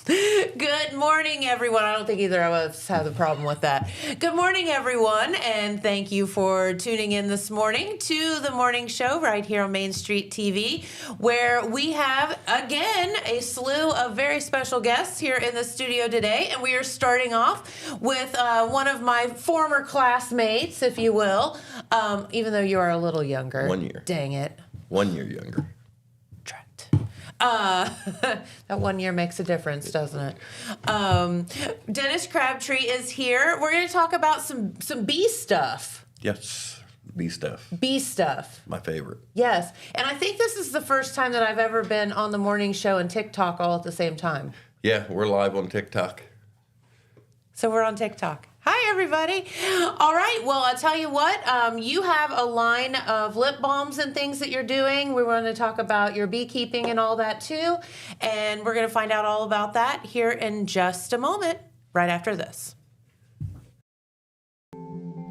Good morning, everyone. I don't think either of us have a problem with that. Good morning, everyone, and thank you for tuning in this morning to the morning show right here on Main Street TV, where we have, again, a slew of very special guests here in the studio today, and we are starting off with one of my former classmates, if you will, even though you are a little younger. 1 year. Dang it. 1 year younger. That 1 year makes a difference, doesn't it? Dennis Crabtree is here. We're going to talk about some bee stuff. Yes, bee stuff. Bee stuff. My favorite. Yes. And I think this is the first time that I've ever been on the morning show and TikTok all at the same time. Yeah, we're live on TikTok. So we're on TikTok. Hi, everybody. All right. Well, I'll tell you what. You have a line of lip balms and things that you're doing. We want to talk about your beekeeping and all that, too. And we're going to find out all about that here in just a moment, right after this.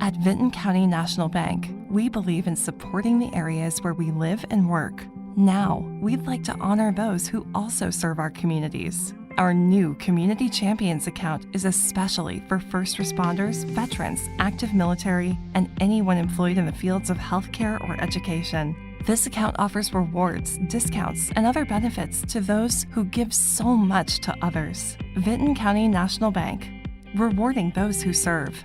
At Vinton County National Bank, we believe in supporting the areas where we live and work. Now, we'd like to honor those who also serve our communities. Our new Community Champions account is especially for first responders, veterans, active military, and anyone employed in the fields of healthcare or education. This account offers rewards, discounts, and other benefits to those who give so much to others. Vinton County National Bank, rewarding those who serve.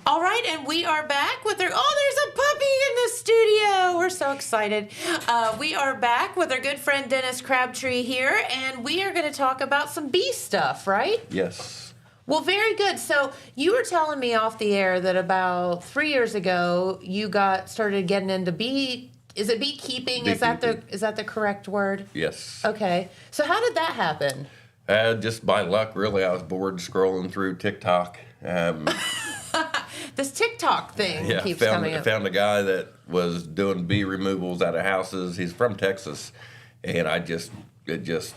All right, and we are back with our, there's a puppy in the studio. We're so excited. We are back with our good friend Dennis Crabtree here, and we are going to talk about some bee stuff, right? Yes. Well, very good. So you were telling me off the air that about 3 years ago you started getting into is it beekeeping? Is that the correct word? Yes. Okay. So how did that happen? Just by luck, really. I was bored scrolling through TikTok. This TikTok thing keeps coming up. Found a guy that was doing bee removals out of houses. He's from Texas, and it just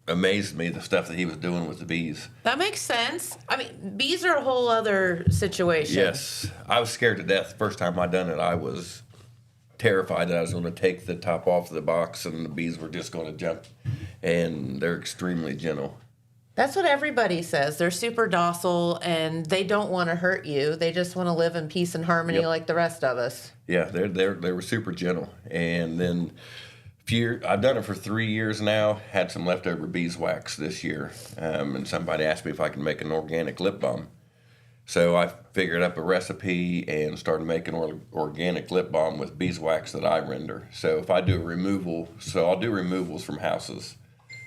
amazed me, the stuff that he was doing with the bees. That makes sense. I mean, bees are a whole other situation. Yes. I was scared to death. The first time I done it, I was terrified that I was going to take the top off the box and the bees were just going to jump. And they're extremely gentle. That's what everybody says. They're super docile, and they don't want to hurt you. They just want to live in peace and harmony like the rest of us. Yeah, they were super gentle. And then I've done it for 3 years now. Had some leftover beeswax this year, and somebody asked me if I could make an organic lip balm. So I figured up a recipe and started making organic lip balm with beeswax that I render. So if I do a removal, I'll do removals from houses.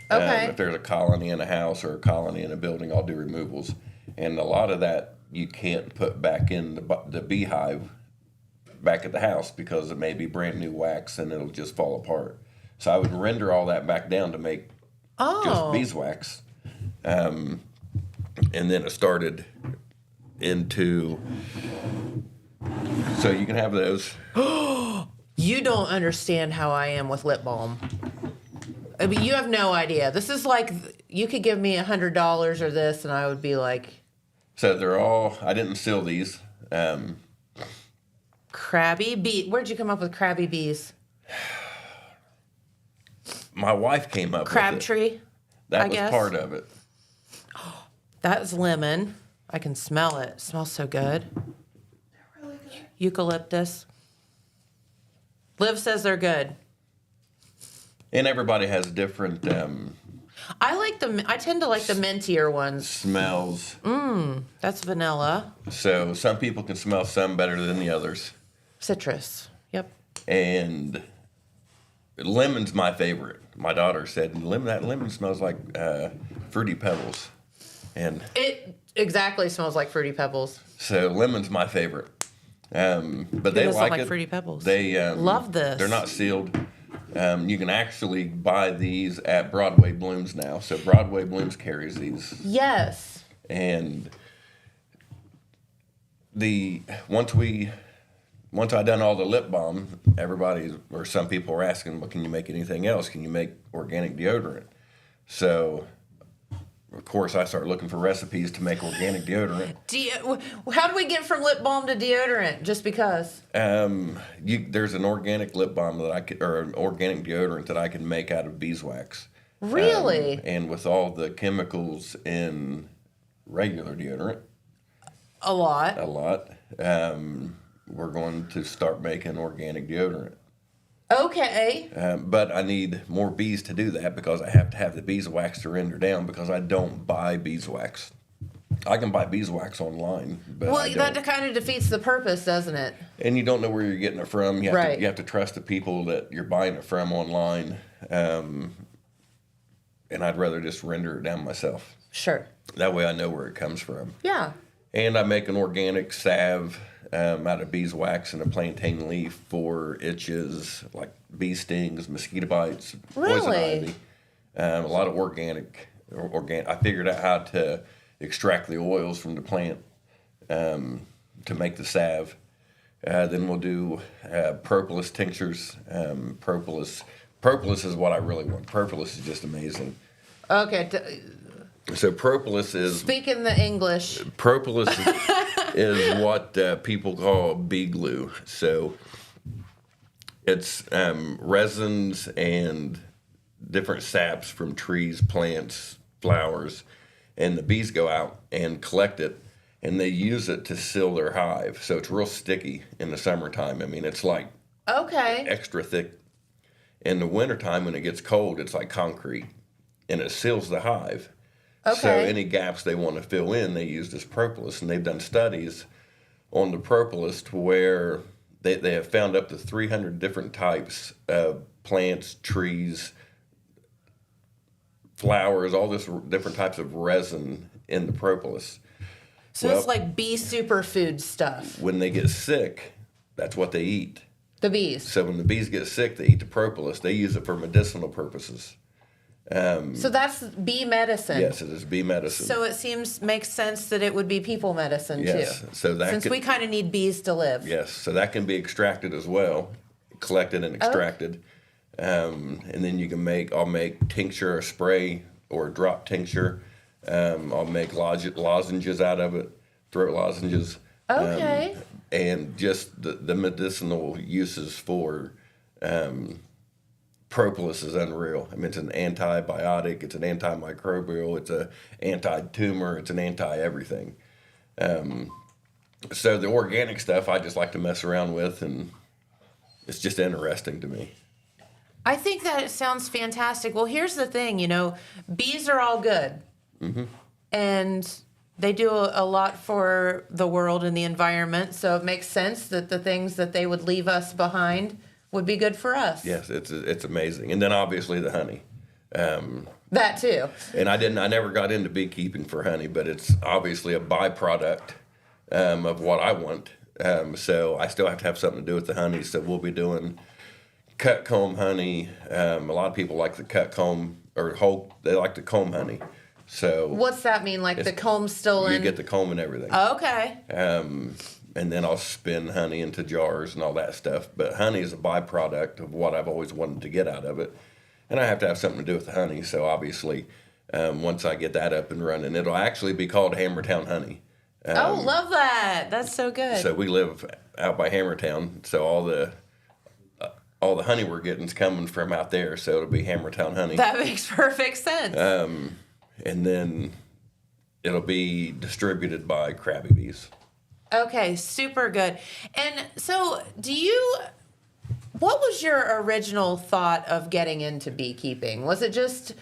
Okay. If there's a colony in a house or a colony in a building, I'll do removals. And a lot of that you can't put back in the beehive back at the house because it may be brand new wax and it'll just fall apart. So I would render all that back down to make just beeswax. And then it started into, so you can have those. You don't understand how I am with lip balm. I mean, you have no idea. This is like, you could give me $100 or this, and I would be like... So they're all, I didn't seal these. Crabby Bees. Where'd you come up with Crabby Bees? My wife came up with it. Crabtree, That was part of it. That's lemon. I can smell it. It smells so good. They're really good. Eucalyptus. Liv says they're good. And everybody has different I tend to like the mintier ones. smells. That's vanilla. So some people can smell some better than the others. Citrus. Yep. And lemon's my favorite. My daughter said, that lemon smells like Fruity Pebbles. And It exactly smells like Fruity Pebbles. so lemon's my favorite. But they like it. Fruity Pebbles? They Love this. They're not sealed. You can actually buy these at Broadway Blooms now. So Broadway Blooms carries these. Yes. And once I done all the lip balm, some people were asking, well, can you make anything else? Can you make organic deodorant? So, of course, I started looking for recipes to make organic deodorant. How do we get from lip balm to deodorant? Just because? There's an organic lip balm or an organic deodorant that I can make out of beeswax. Really? And with all the chemicals in regular deodorant, A lot. we're going to start making organic deodorant. Okay. But I need more bees to do that because I have to have the beeswax to render down because I don't buy beeswax. I can buy beeswax online, but Well, I don't. that kind of defeats the purpose, doesn't it? And you don't know where you're getting it from. You have, Right. you have to trust the people that you're buying it from online. And I'd rather just render it down myself. Sure. That way I know where it comes from. Yeah. And I make an organic salve out of beeswax and a plantain leaf for itches, like bee stings, mosquito bites, poison Really? ivy. A lot of organic. I figured out how to extract the oils from the plant to make the salve. Then we'll do propolis tinctures. Propolis is what I really want. Propolis is just amazing. Okay. So propolis is Speaking the English. Propolis is what people call bee glue. So it's resins and different saps from trees, plants, flowers, and the bees go out and collect it, and they use it to seal their hive. So it's real sticky in the summertime. I mean, it's like Okay. extra thick. In the wintertime, when it gets cold, it's like concrete, and it seals the hive. So Okay. any gaps they want to fill in, they use this propolis. And they've done studies on the propolis to where they have found up to 300 different types of plants, trees, flowers, all this different types of resin in the propolis. So Well- it's like bee superfood stuff. When they get sick, that's what they eat. The bees. So when the bees get sick, they eat the propolis. They use it for medicinal purposes. So that's bee medicine. Yes, it is bee medicine. So it makes sense that it would be people medicine Yes, too. so that Since could- we kind of need bees to live. Yes, so that can be extracted as well, collected and extracted. And then you can I'll make tincture or spray or drop tincture. I'll make lozenges out of it, throat lozenges. Okay. And just the medicinal uses for propolis is unreal. I mean, it's an antibiotic, it's an antimicrobial, it's an anti-tumor, it's an anti-everything. So the organic stuff I just like to mess around with, and it's just interesting to me. I think that it sounds fantastic. Well, here's the thing, bees are all good. Mm-hmm. And they do a lot for the world and the environment. So it makes sense that the things that they would leave us behind would be good for us. Yes, it's amazing. And then obviously the honey. That too. And I never got into beekeeping for honey, but it's obviously a byproduct of what I want. So I still have to have something to do with the honey. So we'll be doing cut comb honey. A lot of people like the cut comb they like the comb honey. So What's that mean? Like the comb's still you in? get the comb and everything. Okay. And then I'll spin honey into jars and all that stuff. But honey is a byproduct of what I've always wanted to get out of it. And I have to have something to do with the honey. So obviously, once I get that up and running, it'll actually be called Hammertown Honey. Love that. That's so good. So we live out by Hammertown. So all the honey we're getting is coming from out there. So it'll be Hammertown Honey. That makes perfect sense. And then it'll be distributed by Crabby Bees. Okay, super good. And so what was your original thought of getting into beekeeping? Was it just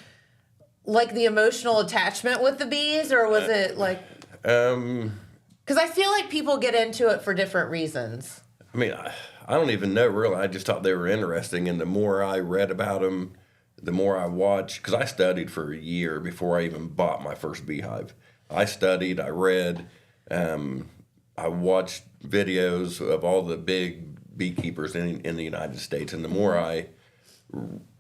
like the emotional attachment with the bees, or was it like... Because I feel like people get into it for different reasons. I mean, I don't even know really. I just thought they were interesting. And the more I read about them, the more I watched, because I studied for a year before I even bought my first beehive. I studied, I read, I watched videos of all the big beekeepers in the United States, and the more I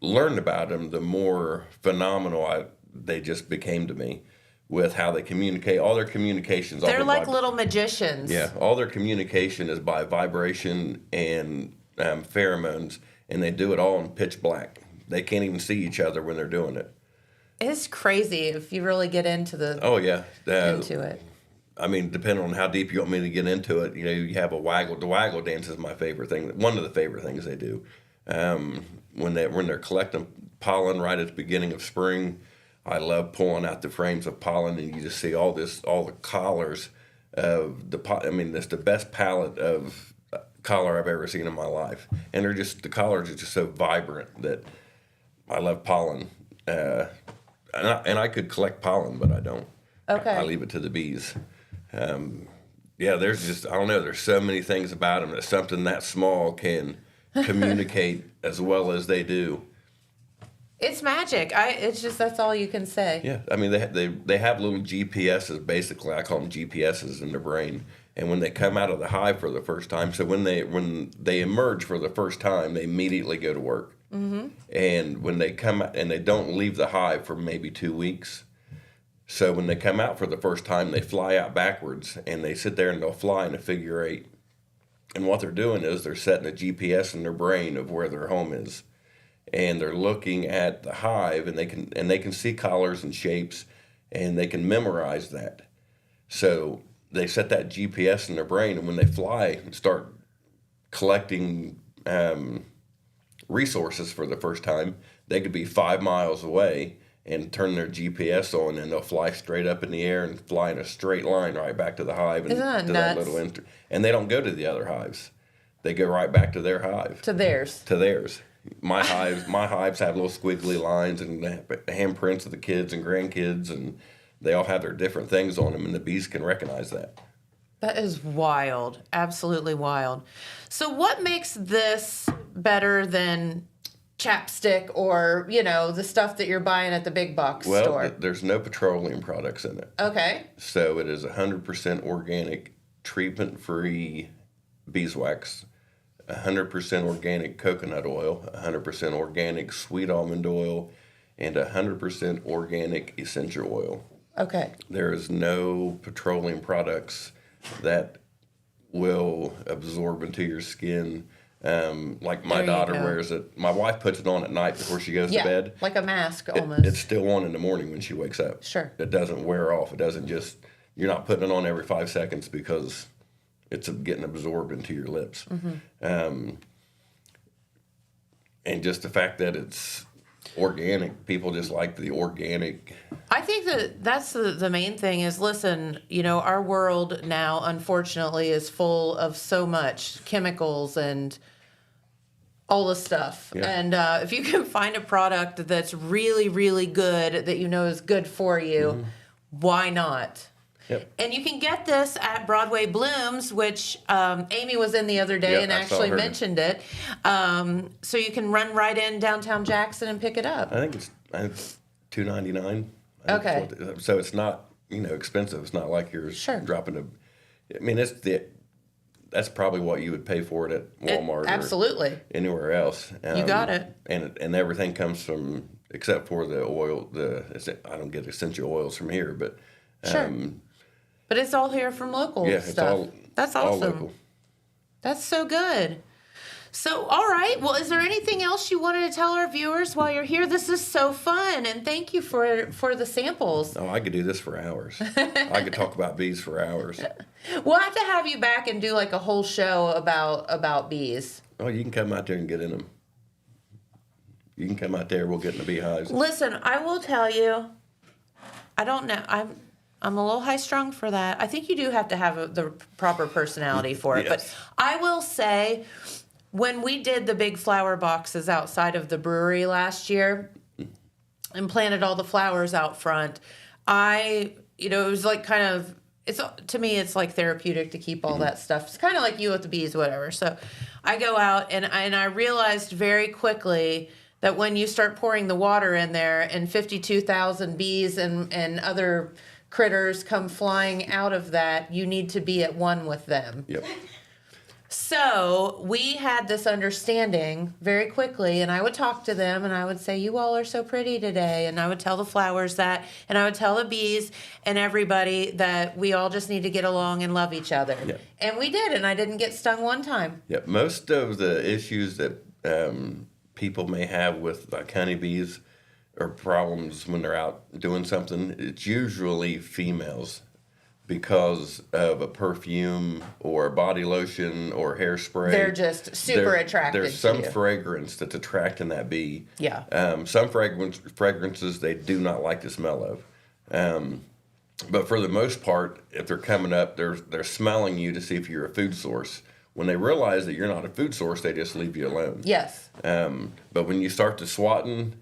learned about them, the more phenomenal they just became to me with how they communicate. All their communications. They're like little magicians. Yeah, all their communication is by vibration and pheromones, and they do it all in pitch black. They can't even see each other when they're doing it. It's crazy if you really get into into it. I mean, depending on how deep you want me to get into it, you have a waggle. The waggle dance is my favorite thing. One of the favorite things they do when they're collecting pollen right at the beginning of spring. I love pulling out the frames of pollen, and you just see all the collars of that's the best palette of collar I've ever seen in my life. And the collars are just so vibrant that I love pollen. And I could collect pollen, but I don't. Okay. I leave it to the bees. There's I don't know, there's so many things about them that something that small can communicate as well as they do. It's magic. It's just, that's all you can say. Yeah, I mean, they have little GPSs, basically. I call them GPSs in their brain. And when they come out of the hive for the first time, so when they emerge for the first time, they immediately go to work. Mm-hmm. And when they come out, and they don't leave the hive for maybe 2 weeks. So when they come out for the first time, they fly out backwards, and they sit there and they'll fly in a figure 8. And what they're doing is they're setting a GPS in their brain of where their home is. And they're looking at the hive, and they can see colors and shapes, and they can memorize that. So they set that GPS in their brain, and when they fly and start collecting resources for the first time, they could be 5 miles away and turn their GPS on, and they'll fly straight up in the air and fly in a straight line right back to the hive. Isn't that nuts? And they don't go to the other hives; they go right back to their hive. To theirs. My hives have little squiggly lines and handprints of the kids and grandkids, and they all have their different things on them, and the bees can recognize that. That is wild. Absolutely wild. So what makes this better than chapstick or, the stuff that you're buying at the big box store? Well, there's no petroleum products in it. Okay. So it is 100% organic, treatment-free beeswax, 100% organic coconut oil, 100% organic sweet almond oil, and 100% organic essential oil. Okay. There is no petroleum products that will absorb into your skin. Like my daughter wears it. My wife puts it on at night before she goes to bed. Like a mask almost. It's still on in the morning when she wakes up. Sure. It doesn't wear off. It doesn't you're not putting it on every 5 seconds because it's getting absorbed into your lips. Mm-hmm. And just the fact that it's organic, people just like the organic. I think that's the main thing is, listen, our world now, unfortunately, is full of so much chemicals and all this stuff. Yeah. And if you can find a product that's really, really good, that is good for you, why not? Yep. And you can get this at Broadway Blooms, which Amy was in the other day and actually mentioned it. So you can run right in downtown Jackson and pick it up. I think it's $2.99. Okay. So it's not expensive. It's not like you're dropping that's probably what you would pay for it at Walmart absolutely. Or anywhere else. You got it. And everything comes from, except for the oil. I don't get essential oils from here, but sure. But it's all here from local stuff. That's awesome. All local. That's so good. So, all right. Well, is there anything else you wanted to tell our viewers while you're here? This is so fun, and thank you for the samples. Oh, I could do this for hours. I could talk about bees for hours. We'll have to have you back and do like a whole show about bees. Oh, you can come out there and get in them. You can come out there. We'll get in the beehives. Listen, I will tell you, I don't know. I'm a little high-strung for that. I think you do have to have the proper personality for it. Yes. But I will say, when we did the big flower boxes outside of the brewery last year and planted all the flowers out front, it was like to me, it's like therapeutic to keep all that stuff. It's kind of like you with the bees, whatever. So I go out and I realized very quickly that when you start pouring the water in there and 52,000 bees and other critters come flying out of that, you need to be at one with them. Yep. So we had this understanding very quickly, and I would talk to them and I would say, you all are so pretty today. And I would tell the flowers that, and I would tell the bees and everybody that we all just need to get along and love each other. Yep. And we did, and I didn't get stung one time. Yep. Most of the issues that people may have with like honeybees or problems when they're out doing something, it's usually females because of a perfume or a body lotion or hairspray. They're just super attracted There's some to you. fragrance that's attracting that bee. Yeah. Some fragrances they do not like the smell of. But for the most part, if they're coming up, they're smelling you to see if you're a food source. When they realize that you're not a food source, they just leave you alone. Yes. But when you start to swatting,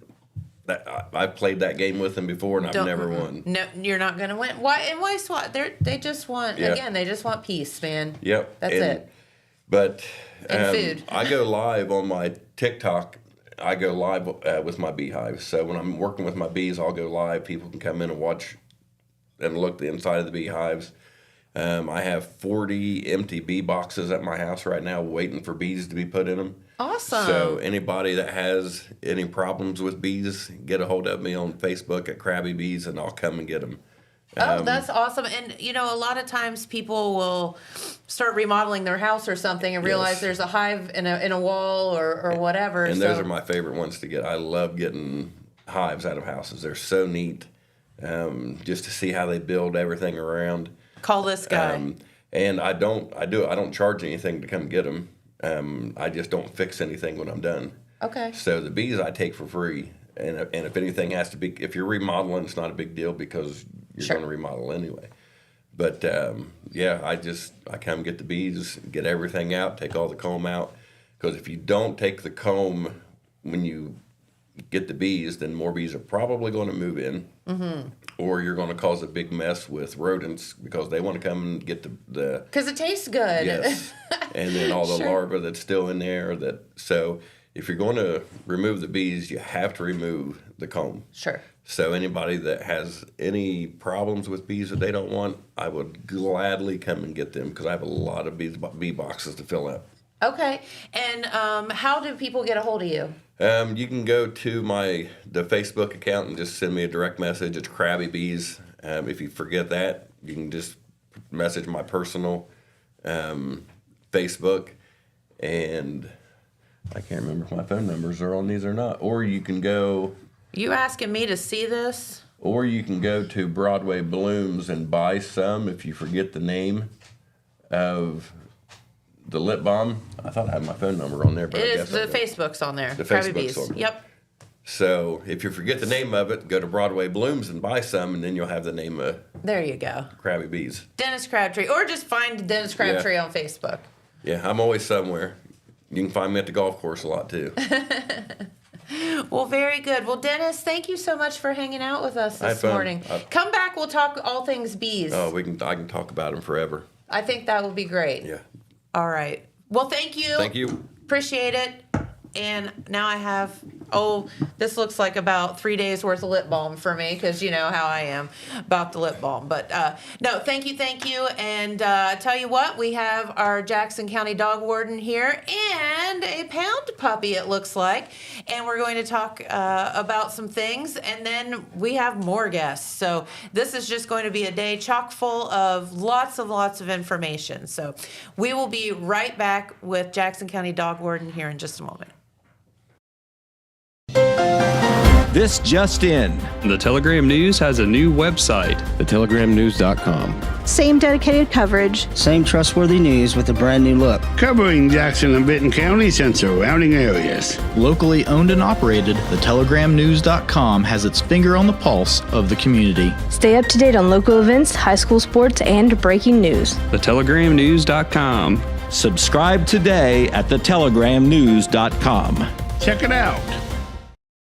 I've played that game with them before, and I've never won. No, you're not going to win. Why? And why SWAT? They just want, again, they just want peace, man. Yep. That's it. But And food. I go live on my TikTok. I go live with my beehives. So when I'm working with my bees, I'll go live. People can come in and watch and look the inside of the beehives. I have 40 empty bee boxes at my house right now waiting for bees to be put in them. Awesome. So anybody that has any problems with bees, get a hold of me on Facebook at Crabby Bees, and I'll come and get them. Oh, that's awesome. And, a lot of times people will start remodeling their house or something and realize there's a hive in a wall or whatever. And those are my favorite ones to get. I love getting hives out of houses. They're so neat, just to see how they build everything around. Call this guy. And I don't charge anything to come get them. I just don't fix anything when I'm done. Okay. So the bees I take for free. And if anything has to be, if you're remodeling, it's not a big deal because you're going to remodel anyway. But I come get the bees, get everything out, take all the comb out. Because if you don't take the comb when you get the bees, then more bees are probably going to move in. Mm-hmm. Or you're going to cause a big mess with rodents because they want to come and get the Because it tastes good. Yes. And then all the larvae that's still in there. So if you're going to remove the bees, you have to remove the comb. Sure. So anybody that has any problems with bees that they don't want, I would gladly come and get them because I have a lot of bee boxes to fill up. Okay. And how do people get a hold of you? You can go to the Facebook account and just send me a direct message. It's Crabby Bees. If you forget that, you can just message my personal Facebook. And I can't remember if my phone numbers are on these or not. Or you can go... You asking me to see this? Or you can go to Broadway Blooms and buy some if you forget the name of the lip balm. I thought I had my phone number on there, but I guess The Facebook's on there. The Crabby Facebook's Bees. on there. Yep. So if you forget the name of it, go to Broadway Blooms and buy some, and then you'll have the name of There you go. Crabby Bees. Dennis Crabtree. Or just find Dennis Crabtree on Facebook. Yeah, I'm always somewhere. You can find me at the golf course a lot, too. Well, very good. Well, Dennis, thank you so much for hanging out with us I had this fun. morning. Come back. We'll talk all things bees. Oh, I can talk about them forever. I think that would be great. Yeah. All right. Well, thank you. Thank you. Appreciate it. And now I have, this looks like about 3 days worth of lip balm for me because you know how I am about the lip balm. But no, thank you. And tell you what, we have our Jackson County Dog Warden here and a pound puppy, it looks like. And we're going to talk about some things. And then we have more guests. So this is just going to be a day chock full of lots of information. So we will be right back with Jackson County Dog Warden here in just a moment. This just in. The Telegram News has a new website. TheTelegramNews.com. Same dedicated coverage. Same trustworthy news with a brand new look. Covering Jackson and Benton counties and surrounding areas. Locally owned and operated, TheTelegramNews.com has its finger on the pulse of the community. Stay up to date on local events, high school sports, and breaking news. TheTelegramNews.com. Subscribe today at TheTelegramNews.com. Check it out.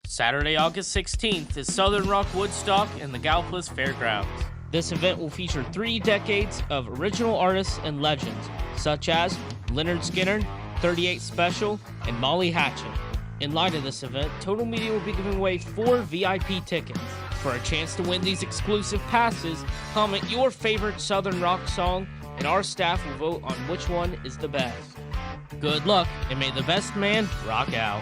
Saturday, August 16th is Southern Rock Woodstock in the Gallipolis Fairgrounds. This event will feature 3 decades of original artists and legends, such as Leonard Skinner, 38 Special, and Molly Hatchet. In light of this event, Total Media will be giving away 4 VIP tickets. For a chance to win these exclusive passes, comment your favorite Southern Rock song, and our staff will vote on which one is the best. Good luck, and may the best man rock out.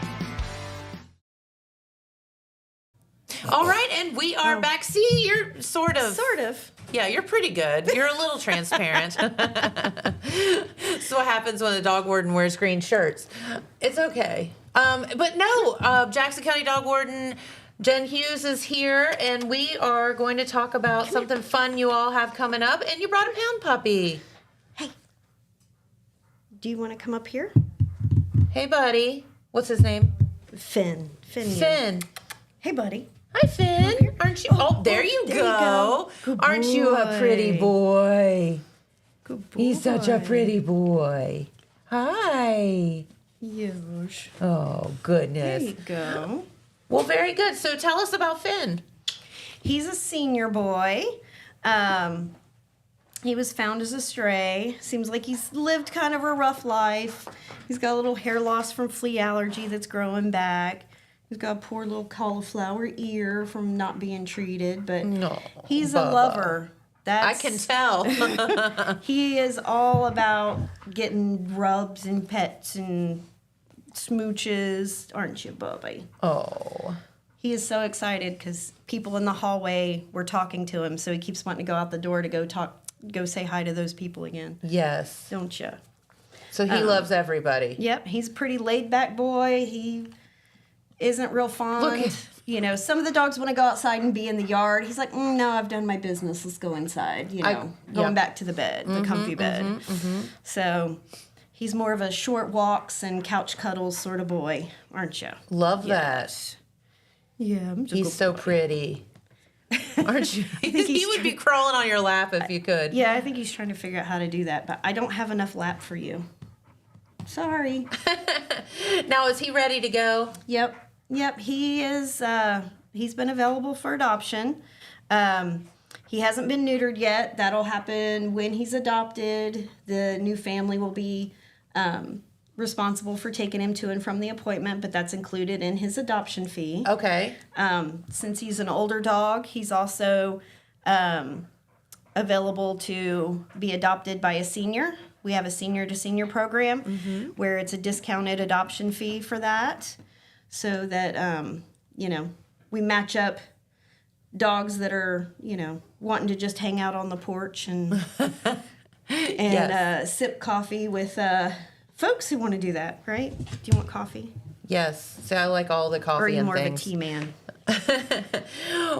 All right, and we are back. See, you're sort of. Yeah, you're pretty good. You're a little transparent. That's what happens when the dog warden wears green shirts. It's okay. But no, Jackson County Dog Warden Jen Hughes is here, and we are going to talk about something fun you all have coming up. And you brought a pound puppy. Hey, do you want to come up here? Hey, buddy. What's his name? Finn. Finn. Hey, buddy. Hi, Finn. Aren't you? Oh, there you go. Good Aren't you a pretty boy? Good boy. He's such a pretty boy. Hi. Yes. Oh, goodness. There you go. Well, very good. So tell us about Finn. He's a senior boy. He was found as a stray. Seems like he's lived kind of a rough life. He's got a little hair loss from flea allergy that's growing back. He's got a poor little cauliflower ear from not being treated, but he's Bubba. a lover. I can tell. He is all about getting rubs and pets and smooches, aren't you, Bubby? Oh. He is so excited because people in the hallway were talking to him, so he keeps wanting to go out the door to go say hi to those people again. Yes. Don't you? So he loves everybody. Yep, he's a pretty laid-back boy. He isn't real fond. You know, some of the dogs want to go outside and be in the yard. He's like, no, I've done my business. Let's go inside. You know, going back to the bed, the comfy bed. So he's more of a short walks and couch cuddles sort of boy, aren't you? Love that. Yeah, he's so pretty. Aren't you? He would be crawling on your lap if you could. Yeah, I think he's trying to figure out how to do that, but I don't have enough lap for you. Sorry. Now, is he ready to go? Yep, he is. He's been available for adoption. He hasn't been neutered yet. That'll happen when he's adopted. The new family will be responsible for taking him to and from the appointment, but that's included in his adoption fee. Okay. Since he's an older dog, he's also available to be adopted by a senior. We have a senior-to-senior program where it's a discounted adoption fee for that, so that, we match up dogs that are, wanting to just hang out on the porch and sip coffee with folks who want to do that, right? Do you want coffee? Yes. So I like all the coffee or are you and more things. of a tea man?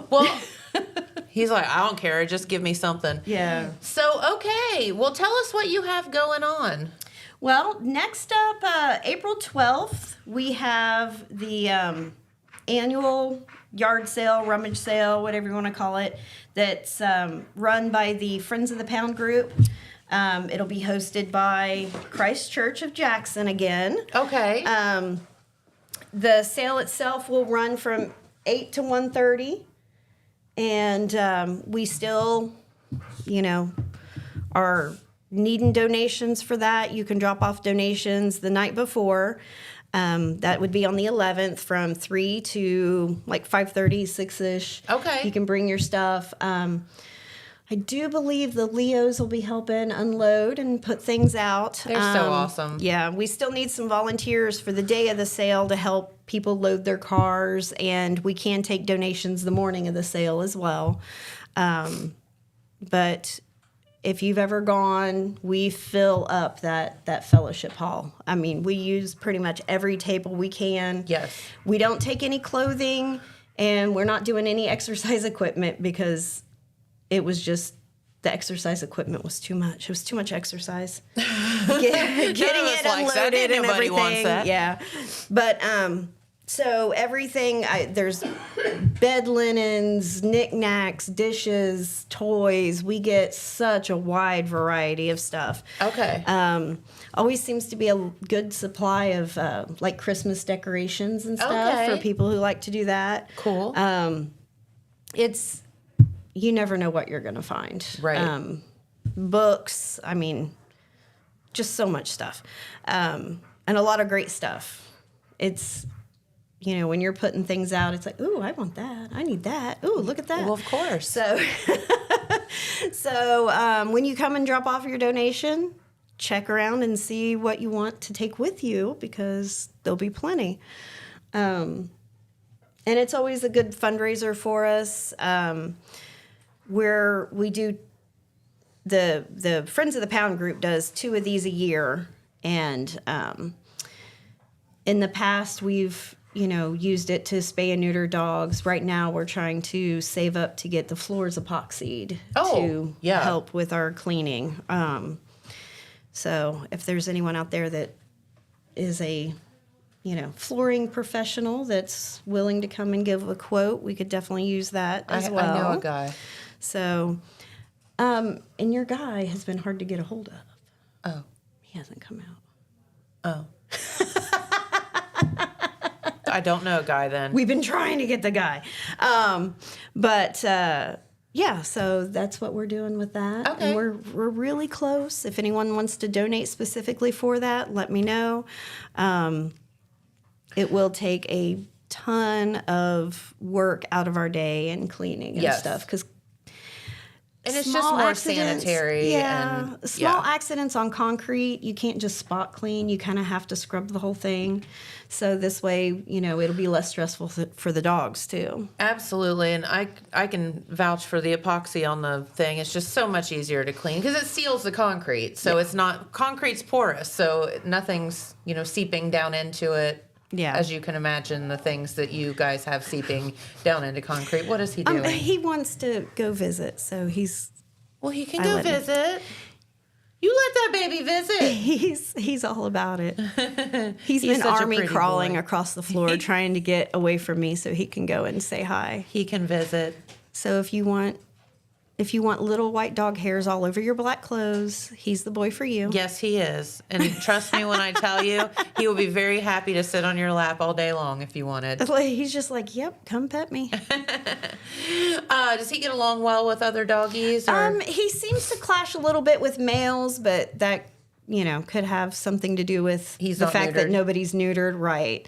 Well, he's like, I don't care. Just give me something. Yeah. So, okay. Well, tell us what you have going on. Well, next up, April 12th, we have the annual yard sale, rummage sale, whatever you want to call it, that's run by the Friends of the Pound group. It'll be hosted by Christ Church of Jackson again. Okay. The sale itself will run from 8 to 1:30, and we still, are needing donations for that. You can drop off donations the night before. That would be on the 11th from 3 to like 5:30, 6-ish. Okay. You can bring your stuff. I do believe the Leos will be helping unload and put things out. They're so awesome. Yeah, we still need some volunteers for the day of the sale to help people load their cars, and we can take donations the morning of the sale as well. But if you've ever gone, we fill up that fellowship hall. I mean, we use pretty much every table we can. Yes. We don't take any clothing, and we're not doing any exercise equipment because it was just the exercise equipment was too much. It was too much exercise. Getting it unloaded and everything. Wants that. Yeah, but so everything. There's bed linens, knickknacks, dishes, toys. We get such a wide variety of stuff. Okay. Always seems to be a good supply of like Christmas decorations and stuff for people who like to do that. Cool. It's. You never know what you're going to find. Right. Books, I mean, just so much stuff. And a lot of great stuff. It's, when you're putting things out, it's like, ooh, I want that. I need that. Ooh, look at that. Well, of course. So when you come and drop off your donation, check around and see what you want to take with you because there'll be plenty. And it's always a good fundraiser for us. Where we do the Friends of the Pound group does 2 of these a year, and in the past we've used it to spay and neuter dogs. Right now, we're trying to save up to get the floors epoxied to help with our cleaning. So if there's anyone out there that is a, flooring professional that's willing to come and give a quote, we could definitely use that as well. I know a guy. So, and your guy has been hard to get a hold of. Oh. He hasn't come out. Oh. I don't know a guy then. We've been trying to get the guy. So that's what we're doing with that. Okay. And we're really close. If anyone wants to donate specifically for that, let me know. It will take a ton of work out of our day and cleaning and stuff, because it's just more sanitary. Yeah. Small accidents on concrete, you can't just spot clean. You kind of have to scrub the whole thing. So this way, it'll be less stressful for the dogs too. Absolutely. And I can vouch for the epoxy on the thing. It's just so much easier to clean because it seals the concrete. So it's not, concrete's porous. So nothing's, seeping down into it. Yeah. As you can imagine, the things that you guys have seeping down into concrete. What is he doing? He wants to go visit, so he's... Well, he can go visit. You let that baby visit. He's all about it. He's been army crawling across the floor trying to get away from me so he can go and say hi. He can visit. So if you want little white dog hairs all over your black clothes, he's the boy for you. Yes, he is. And trust me when I tell you, he will be very happy to sit on your lap all day long if you wanted. He's just like, yep, come pet me. Does he get along well with other doggies? Or? He seems to clash a little bit with males, but that, could have something to do with the fact that nobody's neutered. Right.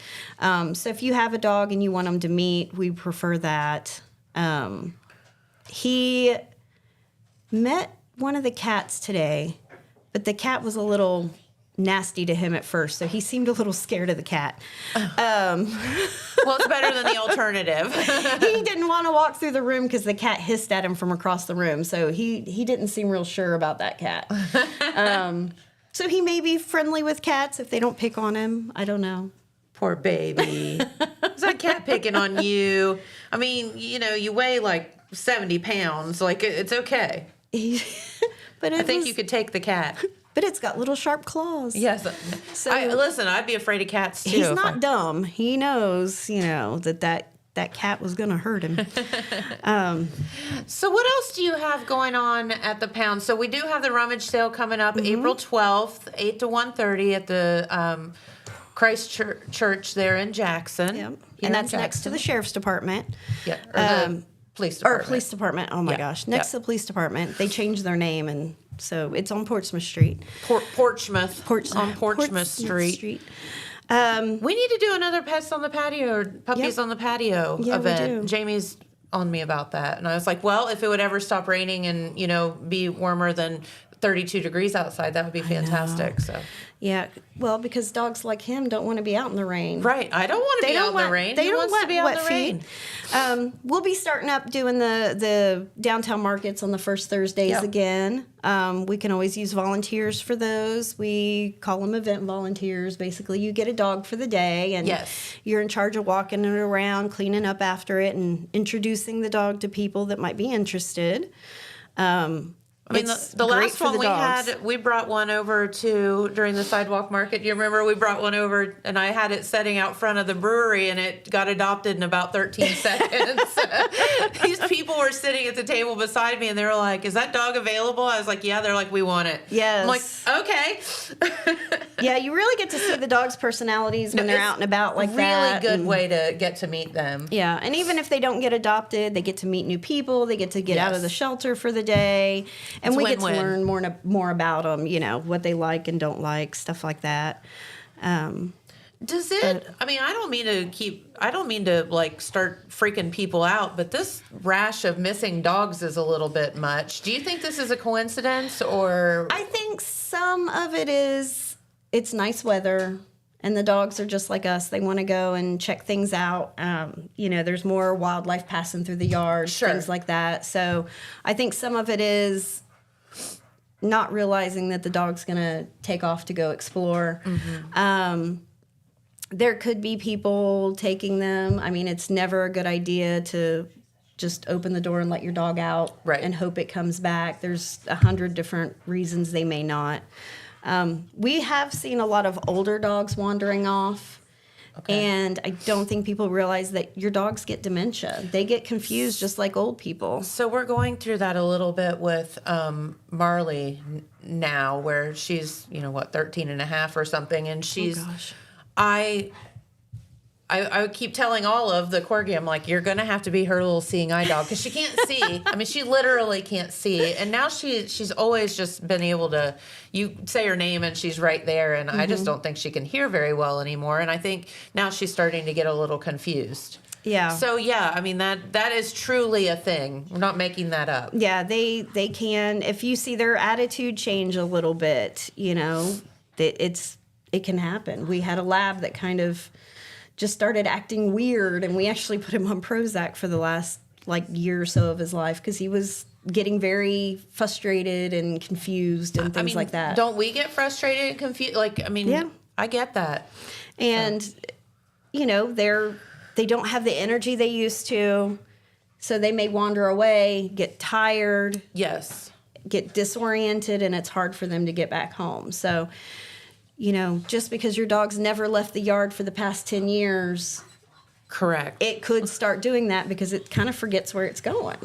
So if you have a dog and you want him to meet, we prefer that. He met one of the cats today, but the cat was a little nasty to him at first, so he seemed a little scared of the cat. Well, it's better than the alternative. He didn't want to walk through the room because the cat hissed at him from across the room, so he didn't seem real sure about that cat. So he may be friendly with cats if they don't pick on him. I don't know. Poor baby. Is that cat picking on you? I mean, you weigh like 70 pounds. Like, it's okay. But I think you could take the cat. But it's got little sharp claws. Yes. So listen, I'd be afraid of cats too. He's not dumb. He knows, that cat was going to hurt him. So what else do you have going on at the pound? So we do have the rummage sale coming up April 12th, 8 to 1:30 at the Christ Church there in Jackson. Yep. And that's next to the sheriff's department. Yeah. Or the police department. Or police department. Oh my gosh. Next to the police department. They changed their name, and so it's on Portsmouth Street. Portsmouth Street. We need to do another Pets on the Patio or Puppies on the Patio event. We do. Jamie's on me about that. And I was like, well, if it would ever stop raining and, be warmer than 32 degrees outside, that would be fantastic. So yeah, well, because dogs like him don't want to be out in the rain. Right. I don't want to be out in the rain. They don't want to be out in the rain. We'll be starting up doing the downtown markets on the first Thursdays again. We can always use volunteers for those. We call them event volunteers. Basically, you get a dog for the day, and you're in charge of walking it around, cleaning up after it, and introducing the dog to people that might be interested. I mean, the last one we had, we brought one over during the sidewalk market. You remember we brought one over, and I had it setting out front of the brewery, and it got adopted in about 13 seconds. These people were sitting at the table beside me, and they were like, "Is that dog available?" I was like, "Yeah." They're like, "We want it." Yes. I'm like, "Okay." Yeah, you really get to see the dogs' personalities when they're out and about like that. Really good way to get to meet them. Yeah, and even if they don't get adopted, they get to meet new people. They get to get out of the shelter for the day. And we get to learn more about them, what they like and don't like, stuff like that. Does it? I mean, I don't mean to like start freaking people out, but this rash of missing dogs is a little bit much. Do you think this is a coincidence, or? I think some of it is. It's nice weather, and the dogs are just like us. They want to go and check things out. There's more wildlife passing through the yard, things like that. So I think some of it is not realizing that the dog's going to take off to go explore. Mm-hmm. there could be people taking them. I mean, it's never a good idea to just open the door and let your dog out and hope it comes back. There's 100 different reasons they may not. We have seen a lot of older dogs wandering off. And I don't think people realize that your dogs get dementia. They get confused just like old people. So we're going through that a little bit with Marley now, where she's, 13 and a half or something. And she's, I keep telling Olive, the corgi, I'm like, you're going to have to be her little seeing eye dog because she can't see. I mean, she literally can't see. And now she's always just been able to, you say her name and she's right there. And I just don't think she can hear very well anymore. And I think now she's starting to get a little confused. Yeah. So, yeah, I mean, that is truly a thing. We're not making that up. Yeah, they can. If you see their attitude change a little bit, it can happen. We had a lab that kind of just started acting weird, and we actually put him on Prozac for the last year or so of his life because he was getting very frustrated and confused and things like that. Don't we get frustrated and confused? I get that. And they don't have the energy they used to, so they may wander away, get tired, get disoriented, and it's hard for them to get back home. So just because your dog's never left the yard for the past 10 years. Correct. It could start doing that because it kind of forgets where it's going.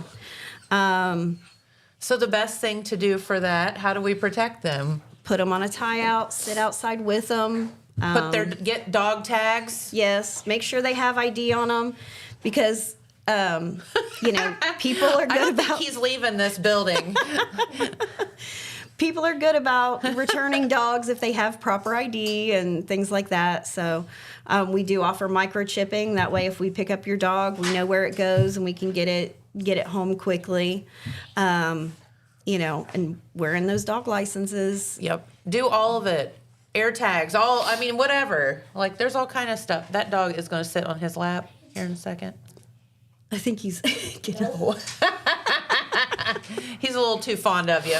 So the best thing to do for that, how do we protect them? Put them on a tie-out, sit outside with them. Get dog tags? Yes. Make sure they have ID on them because, people are good I don't about... think he's leaving this building. People are good about returning dogs if they have proper ID and things like that. So we do offer microchipping. That way, if we pick up your dog, we know where it goes and we can get it home quickly. And wearing those dog licenses. Yep. Do all of it. Air tags, whatever. There's all kind of stuff. That dog is going to sit on his lap here in a second. I think he's getting He's a little too fond of you.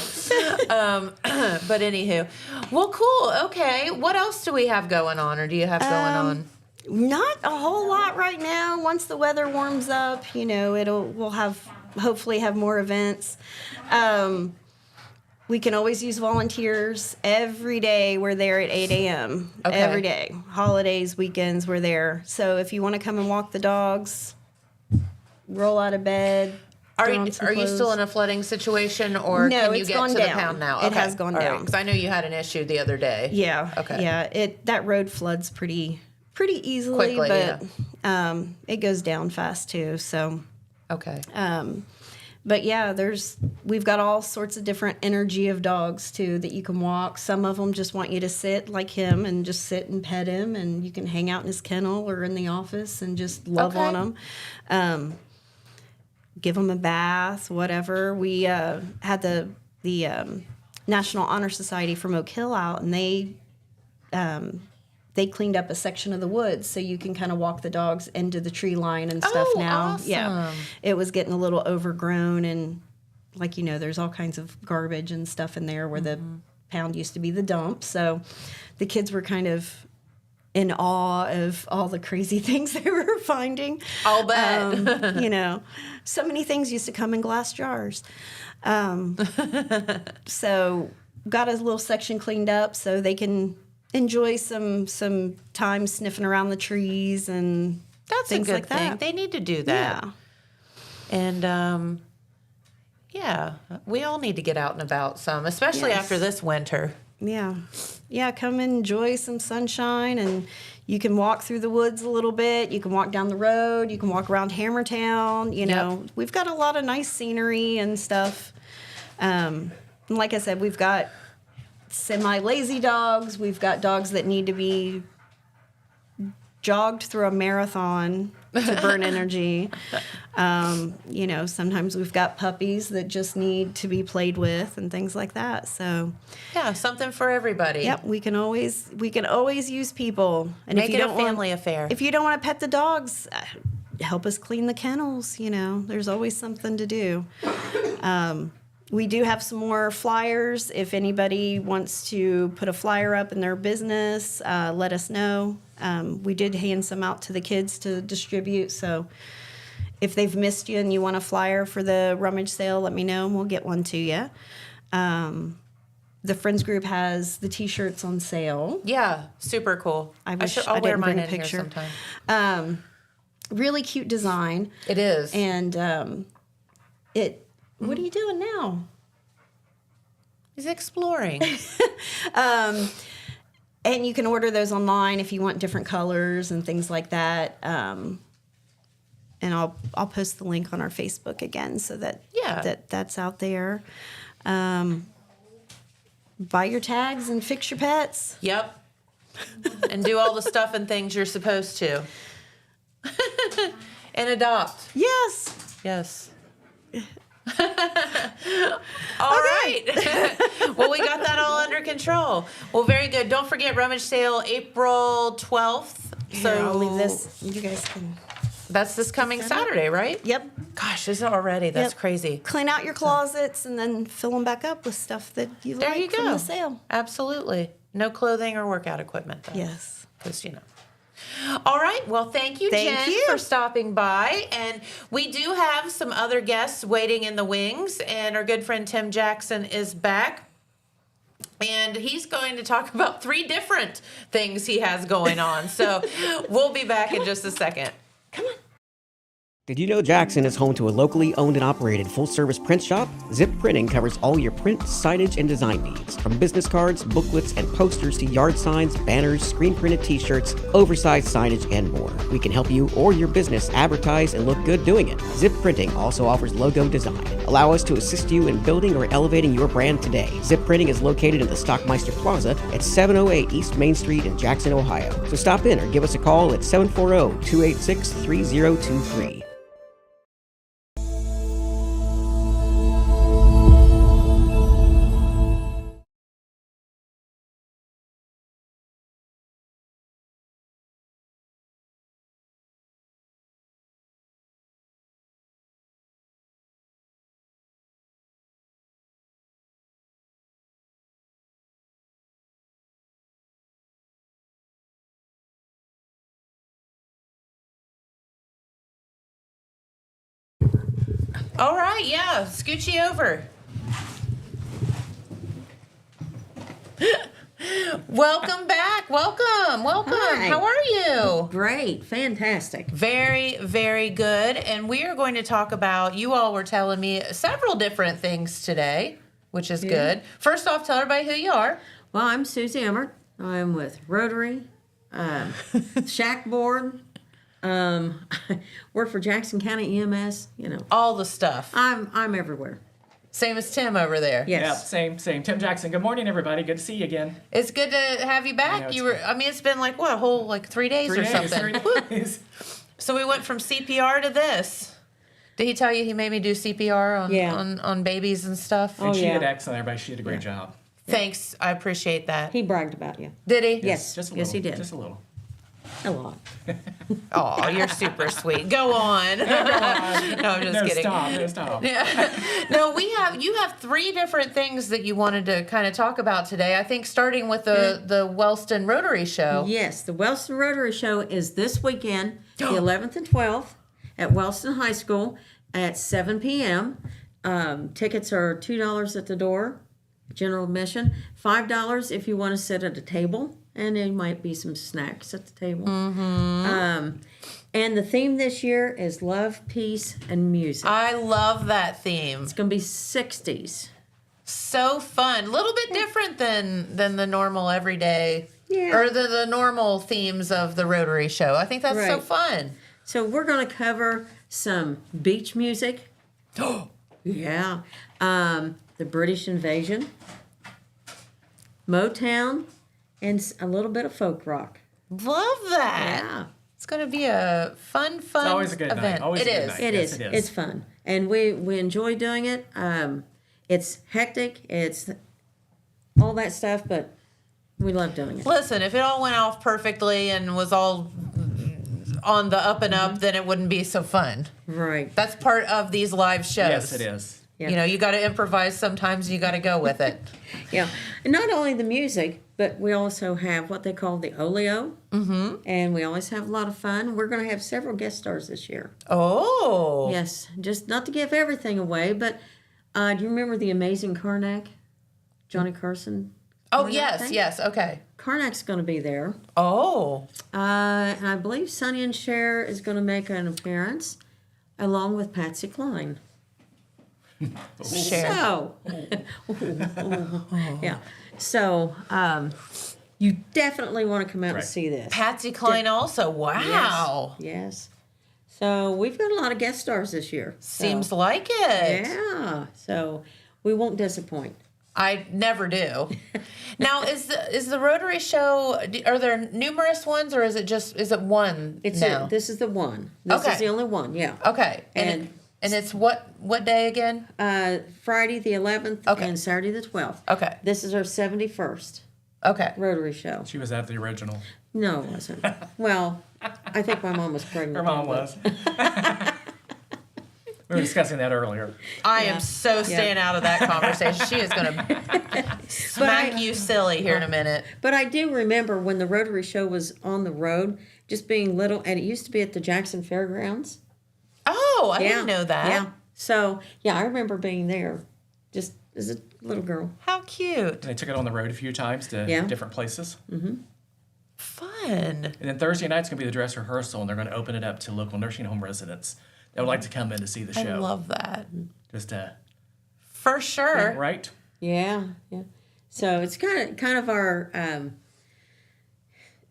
But anywho. Well, cool. Okay. What else do we have going on, or do you have going on? Not a whole lot right now. Once the weather warms up, we'll hopefully have more events. We can always use volunteers. Every day we're there at 8 a.m. Okay. Every day. Holidays, weekends, we're there. So if you want to come and walk the dogs, roll out of bed. Are you still in a flooding situation, or no, can you get to the pound now? It has gone down. Because I know you had an issue the other day. Yeah. Okay. Yeah. That road floods pretty easily, Quickly, but it goes down fast too. So. Okay. But yeah, we've got all sorts of different energy of dogs too that you can walk. Some of them just want you to sit like him and just sit and pet him, and you can hang out in his kennel or in the office and just love on him. Give them a bath, whatever. We had the National Honor Society from Oak Hill out, and they cleaned up a section of the woods so you can kind of walk the dogs into the tree line and stuff now. Awesome. Yeah, it was getting a little overgrown, and there's all kinds of garbage and stuff in there where the pound used to be the dump. So the kids were kind of in awe of all the crazy things they were finding. I'll bet. So many things used to come in glass jars. So got a little section cleaned up so they can enjoy some time sniffing around the trees and that's things a good like thing. that. They need to do that. Yeah. And we all need to get out and about some, especially after this winter. Yeah. Yeah, come and enjoy some sunshine, and you can walk through the woods a little bit. You can walk down the road. You can walk around Hammertown. We've got a lot of nice scenery and stuff. And like I said, we've got semi-lazy dogs. We've got dogs that need to be jogged through a marathon to burn energy. Sometimes we've got puppies that just need to be played with and things like that. So yeah, something for everybody. Yep, we can always use people. And make it a family affair. If you don't want to pet the dogs, help us clean the kennels. There's always something to do. We do have some more flyers. If anybody wants to put a flyer up in their business, let us know. We did hand some out to the kids to distribute, so if they've missed you and you want a flyer for the rummage sale, let me know and we'll get one to you. The Friends group has the T-shirts on sale. Yeah, super cool. I'll wear mine in here sometime. Really cute design. It is. And what are you doing now? He's exploring. And you can order those online if you want different colors and things like that. And I'll post the link on our Facebook again so that that's out there. Buy your tags and fix your pets. Yep. And do all the stuff and things you're supposed to. And adopt. Yes. Yes. All right. Well, we got that all under control. Well, very good. Don't forget rummage sale April 12th. So I'll leave this. You guys can. That's this coming Saturday, right? Yep. Gosh, is it already? That's crazy. Clean out your closets and then fill them back up with stuff that you there like you go. from the sale. Absolutely. No clothing or workout equipment, though. Yes. Because, All right. Well, thank you, Jen, for stopping by. And we do have some other guests waiting in the wings. And our good friend Tim Jackson is back. And he's going to talk about 3 different things he has going on. So we'll be back in just a second. Come on. Did you know Jackson is home to a locally owned and operated full-service print shop? Zip Printing covers all your print, signage, and design needs. From business cards, booklets, and posters to yard signs, banners, screen-printed t-shirts, oversized signage, and more. We can help you or your business advertise and look good doing it. Zip Printing also offers logo design. Allow us to assist you in building or elevating your brand today. Zip Printing is located in the Stockmeister Plaza at 708 East Main Street in Jackson, Ohio. So stop in or give us a call at 740-286-3023. All right, yeah, scooch you over. Welcome back. Welcome. Hi. How are you? Great. Fantastic. Very, very good. And we are going to talk about, you all were telling me several different things today, which is good. First off, tell everybody who you are. Well, I'm Susie Emmert. I'm with Rotary, Shack Board. Work for Jackson County EMS, all the stuff. I'm everywhere. Same as Tim over there. Yes. Yeah, same. Tim Jackson. Good morning, everybody. Good to see you again. It's good to have you back. It's been like a whole 3 days or something. 3 days. So we went from CPR to this. Did he tell you he made me do CPR on babies and stuff? And she did excellent, everybody. She did a great job. Thanks. I appreciate that. He bragged about you. Did he? Yes. Just a yes, little. he did. Just a little. A lot. Oh, you're super sweet. Go on. No, I'm just kidding. Stop. Yeah. No, you have 3 different things that you wanted to kind of talk about today. I think starting with the Wellston Rotary Show. Yes, the Wellston Rotary Show is this weekend, the 11th and 12th, at Wellston High School at 7 p.m. Tickets are $2 at the door, general admission, $5 if you want to sit at a table. And there might be some snacks at the table. Mm-hmm. And the theme this year is love, peace, and music. I love that theme. It's going to be 60s. So fun. A little bit different than the normal everyday, or the normal themes of the Rotary Show. I think that's so fun. So we're going to cover some beach music. Yeah. The British invasion. Motown. And a little bit of folk rock. Love that. Yeah. It's going to be a fun it's always a good event. Night. Always it a good is. night. It yes, is. It is. It's fun. And we enjoy doing it. It's hectic. It's all that stuff, but we love doing it. Listen, if it all went off perfectly and was all on the up and up, then it wouldn't be so fun. Right. That's part of these live shows. Yes, it is. Yeah. You know, you got to improvise sometimes. You got to go with it. Yeah, and not only the music, but we also have what they call the Oleo, and we always have a lot of fun. We're going to have several guest stars this year. Oh, Yes, just not to give everything away, but do you remember the amazing Karnak, Johnny Carson? Oh, Karnak yes, thing? yes. Okay. Karnak's going to be there. Oh, And I believe Sonny and Cher is going to make an appearance, along with Patsy Cline. Cher. So, yeah. So, you definitely want to come out and see this. Patsy Cline also. Wow. Yes. So we've got a lot of guest stars this year. Seems like it. Yeah. So we won't disappoint. I never do. Now, is the Rotary Show? Are there numerous ones, or is it one now? This is the one. This is the only one. Yeah. Okay. And it's what day again? Friday the 11th and Saturday the 12th. Okay. This is our 71st. Okay. Rotary Show. She was at the original. No, it wasn't. Well, I think my mom was pregnant. Her mom was. We were discussing that earlier. I am so staying out of that conversation. She is going to smack you silly here in a minute. But I do remember when the Rotary Show was on the road, just being little, and it used to be at the Jackson Fairgrounds. Oh, I didn't know that. Yeah. So, yeah, I remember being there just as a little girl. How cute. And they took it on the road a few times to different places. Mm-hmm. Fun. And then Thursday night's going to be the dress rehearsal, and they're going to open it up to local nursing home residents that would like to come in to see the show. I love that. Just for sure. Right? Yeah, yeah. So it's kind of our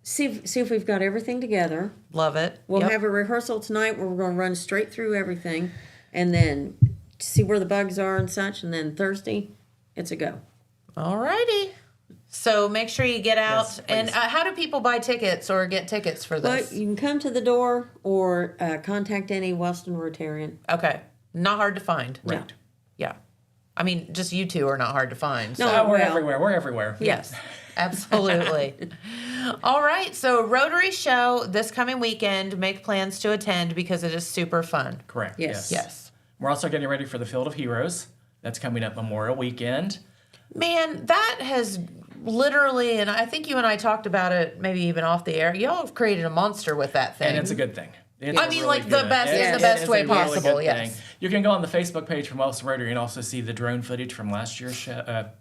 see if we've got everything together. Love it. We'll have a rehearsal tonight where we're going to run straight through everything, and then see where the bugs are and such. And then Thursday, it's a go. All righty. So make sure you get out. Yes, and how do people buy tickets or get tickets for this? But you can come to the door or contact any Wellston Rotarian. Okay. Not hard to find. Right. Yeah. I mean, just you two are not hard to find. So. No, we're everywhere. We're everywhere. Yes, absolutely. All right. So Rotary Show this coming weekend. Make plans to attend because it is super fun. Correct. Yes. We're also getting ready for the Field of Heroes. That's coming up Memorial Weekend. Man, that has literally, and I think you and I talked about it maybe even off the air, y'all have created a monster with that thing. And it's a good thing. It's I mean, really like the good. best It in the is- best it's way a really possible. good Yes. thing. You can go on the Facebook page from Wellston Rotary and also see the drone footage from last year's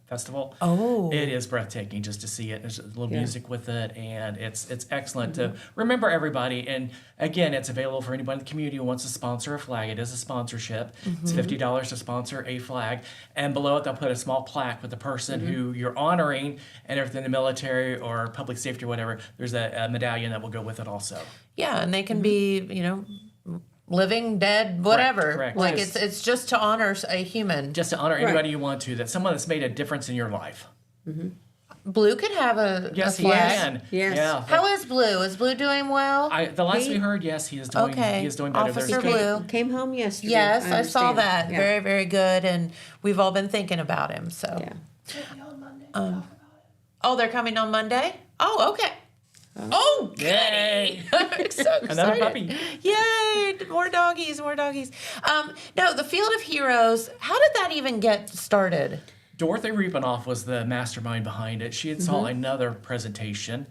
festival. Oh. It is breathtaking just to see it. There's a little music with it, and it's excellent to remember everybody. And again, it's available for anybody in the community who wants to sponsor a flag. It is a sponsorship. It's $50 to sponsor a flag, and below it they'll put a small plaque with the person who you're honoring, and if they're in the military or public safety or whatever, there's a medallion that will go with it also. Yeah, and they can be, living, dead, whatever. Correct. Like Yes. it's just to honor a human. Just to honor anybody you want to, that's someone that's made a difference in your life. Blue could have a Yes, he flag. can. Yes. Yeah. How is Blue? Is Blue doing well? The last we heard, yes, he is doing. Okay. He is doing better. Officer There's- Blue. Came home yesterday. Yes, I saw understand. that. Yeah. Very, very good. And we've all been thinking about him. So. Yeah. Oh, they're coming on Monday? Oh, okay. Oh, goody. I'm so excited. Another puppy. Yay. More doggies, more doggies. No, the Field of Heroes, how did that even get started? Dorothy Riepenoff was the mastermind behind it. She had saw another presentation,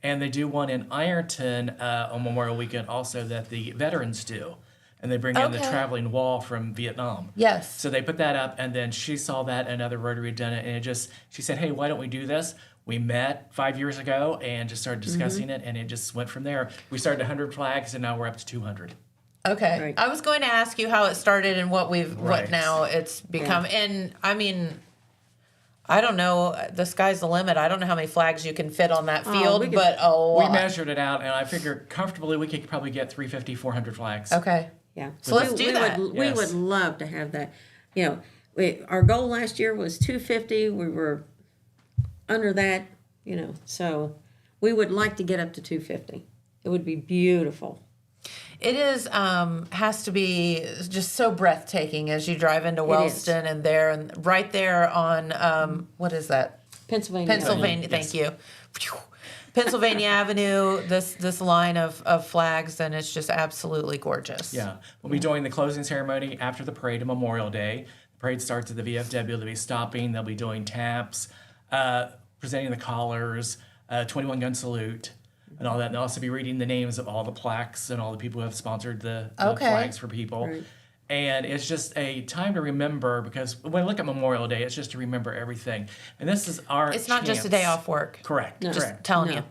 and they do one in Ironton on Memorial Weekend also that the veterans do. And they bring in the traveling wall from Vietnam. Yes. So they put that up, and then she saw that another Rotary had done it, and she said, hey, why don't we do this? We met 5 years ago and just started discussing it, and it just went from there. We started 100 flags, and now we're up to 200. Okay. Right. I was going to ask you how it started and what what Right. now it's become. And I mean, I don't know. The sky's the limit. I don't know how many flags you can fit on that field, we could- but a lot. We measured it out, and I figure comfortably we could probably get 350, 400 flags. Okay. Yeah. So let's do that. We Yes. would love to have that. Our goal last year was 250. We were under that, so we would like to get up to 250. It would be beautiful. It is has to be just so breathtaking as you drive into Wellston and right there on what is that? Pennsylvania. Pennsylvania. Thank you. Pennsylvania Avenue. This line of flags, and it's just absolutely gorgeous. Yeah. We'll be doing the closing ceremony after the parade on Memorial Day. Parade starts at the VFW. They'll be stopping. They'll be doing taps, presenting the collars, 21-gun salute, and all that. And they'll also be reading the names of all the plaques and all the people who have sponsored the flags for people. Right. And it's just a time to remember, because when I look at Memorial Day, it's just to remember everything. And this is our It's not just a day off work. Correct. No. Correct. Just telling you.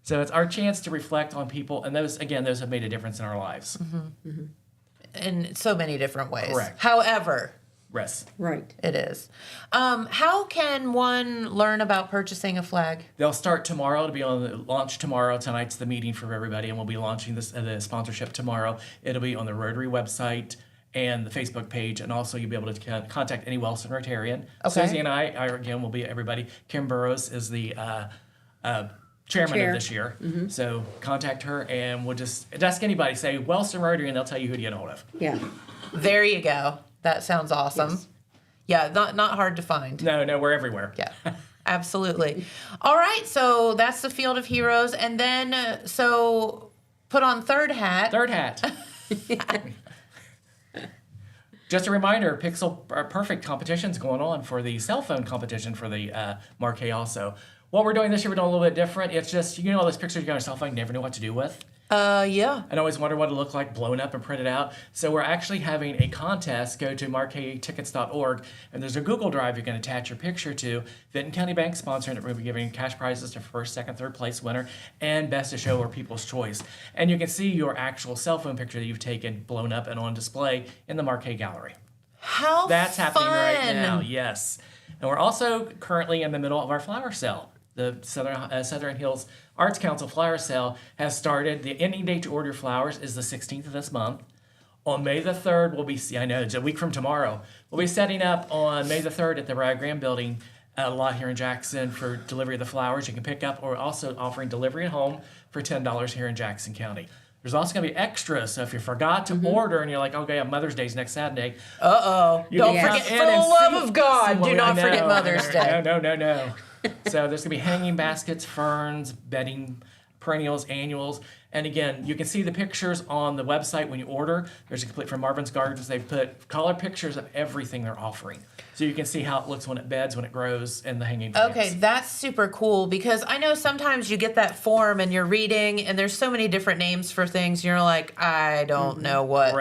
So it's our chance to reflect on people, and those have made a difference in our lives. Mm-hmm. Mm-hmm. In so many different ways. Correct. However, yes. Right. It is. How can one learn about purchasing a flag? They'll start tomorrow. It'll be on the launch tomorrow. Tonight's the meeting for everybody, and we'll be launching the sponsorship tomorrow. It'll be on the Rotary website and the Facebook page, and also you'll be able to contact any Wellston Rotarian. Okay. Susie and I again, will be everybody. Kim Burrows is the chairman of this year. Mm-hmm. So contact her, and we'll just ask anybody, say Wellston Rotary, and they'll tell you who to get a hold of. Yeah. There you go. That sounds awesome. Yes. Yeah, not hard to find. No, we're everywhere. Yeah, absolutely. All right, so that's the Field of Heroes. And then, so put on third hat. Third hat. Just a reminder, Pixel Perfect competition's going on for the cell phone competition for the Marquee also. What we're doing this year, we're doing a little bit different. It's just, all those pictures you got on your cell phone, you never know what to do with. Yeah. And I always wonder what it looked like blown up and printed out. So we're actually having a contest. Go to marqueetickets.org, and there's a Google Drive you can attach your picture to. Vinton County Bank sponsoring it. We'll be giving cash prizes to first, second, third place winner, and best of show or people's choice. And you can see your actual cell phone picture that you've taken blown up and on display in the Marquee Gallery. How That's fun. happening right now, yes. And we're also currently in the middle of our flower sale. The Southern Hills Arts Council flower sale has started. The ending date to order flowers is the 16th of this month. On May the 3rd, it's a week from tomorrow, we'll be setting up on May the 3rd at the Brad Graham Building lot here in Jackson for delivery of the flowers you can pick up, or also offering delivery at home for $10 here in Jackson County. There's also going to be extras, so if you forgot to order and you're like, okay, Mother's Day's next Saturday. Don't forget, for the love of God, do not forget Mother's Day. No. So there's going to be hanging baskets, ferns, bedding, perennials, annuals. And again, you can see the pictures on the website when you order. There's a complete from Marvin's Gardens. They've put color pictures of everything they're offering. So you can see how it looks when it beds, when it grows, and the hanging plants. Okay, that's super cool, because I know sometimes you get that form and you're reading, and there's so many different names for things. You're like, I don't know what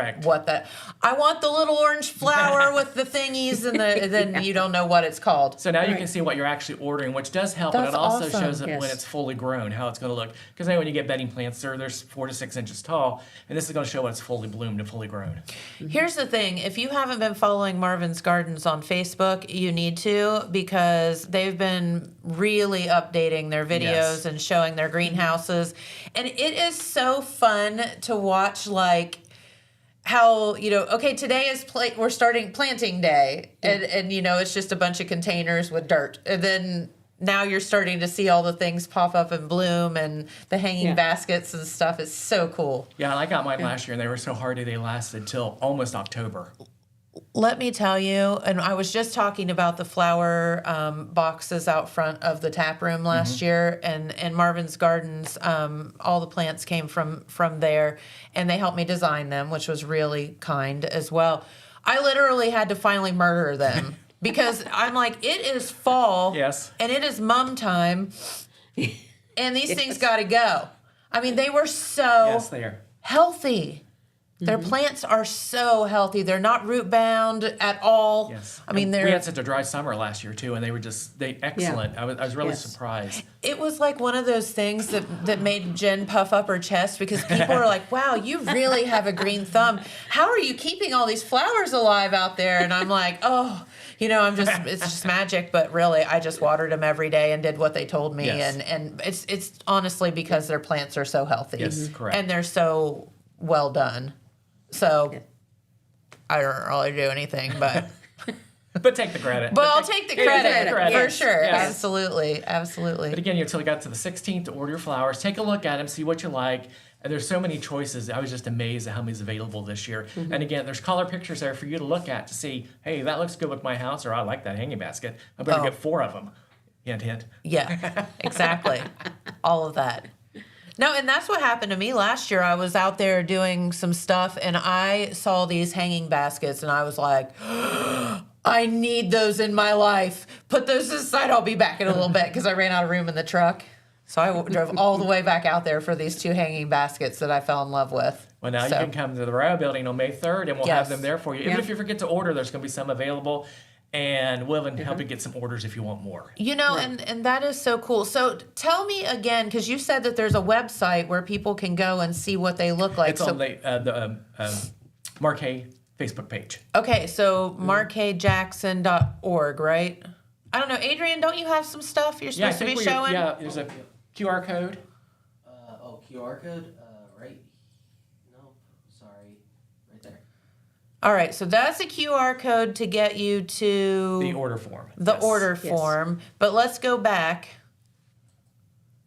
that. I want the little orange flower with the thingies, and then you don't know what it's called. So now you can see what you're actually ordering, which does help, but it also shows it when it's fully grown, how it's going to look. Because when you get bedding plants, there's 4 to 6 inches tall, and this is going to show when it's fully bloomed and fully grown. Here's the thing. If you haven't been following Marvin's Gardens on Facebook, you need to, because they've been really updating their videos and showing their greenhouses. And it is so fun to watch, like, how, today is we're starting planting day, and it's just a bunch of containers with dirt. And then now you're starting to see all the things pop up and bloom, and the hanging baskets and stuff. Is so cool. Yeah, I got mine last year, and they were so hardy they lasted till almost October. Let me tell you, and I was just talking about the flower boxes out front of the tap room last year, and Marvin's Gardens, all the plants came from there, and they helped me design them, which was really kind as well. I literally had to finally murder them. Because I'm like, it is fall, and it is mum time, and these things got to go. I mean, they were so healthy. Their plants are so healthy. They're not root bound at all. Yes. I mean, we had such a dry summer last year too, and they were excellent. I was really surprised. It was like one of those things that made Jen puff up her chest, because people are like, wow, you really have a green thumb. How are you keeping all these flowers alive out there? And I'm like, it's just magic. But really, I just watered them every day and did what they told me. Yes. And it's honestly because their plants are so healthy. Yes, correct. And they're so well done. So I don't really do anything, but but take the credit. But I'll take the credit for sure. Yes. Absolutely. But again, until you got to the 16th to order your flowers, take a look at them, see what you like. And there's so many choices. I was just amazed at how many's available this year. And again, there's color pictures there for you to look at to see, hey, that looks good with my house, or I like that hanging basket. I'm going to get 4 of them. Hint, hint. Yeah, exactly. All of that. No, and that's what happened to me last year. I was out there doing some stuff, and I saw these hanging baskets, and I was like, I need those in my life. Put those aside. I'll be back in a little bit because I ran out of room in the truck. So I drove all the way back out there for these 2 hanging baskets that I fell in love with. Well, now you can come to the Royal Building on May 3rd, and we'll have them there for you. Even if you forget to order, there's going to be some available. And we'll even help you get some orders if you want more. You know, and that is so cool. So tell me again, because you said that there's a website where people can go and see what they look like. It's on the Marquet Facebook page. Okay, so markjackson.org, right? I don't know. Adrian, don't you have some stuff you're supposed to be showing? Yeah, there's a QR code. QR code? Right. No, sorry. Right there. All right, so that's a QR code to get you to the order form. Order form. But let's go back.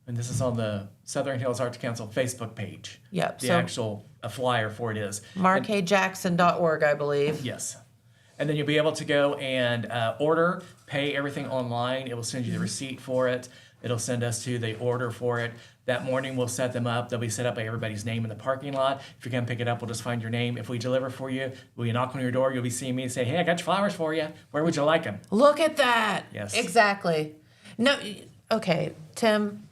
And this is on the Southern Hills Arts Council Facebook page. Yep. The actual flyer for it is. markjackson.org, I believe. Yes. And then you'll be able to go and order, pay everything online. It will send you the receipt for it. It'll send us to the order for it. That morning, we'll set them up. They'll be set up by everybody's name in the parking lot. If you come pick it up, we'll just find your name. If we deliver for you, we knock on your door. You'll be seeing me and say, hey, I got your flowers for you. Where would you like them? Look at that. Yes. Exactly. No, okay, Tim,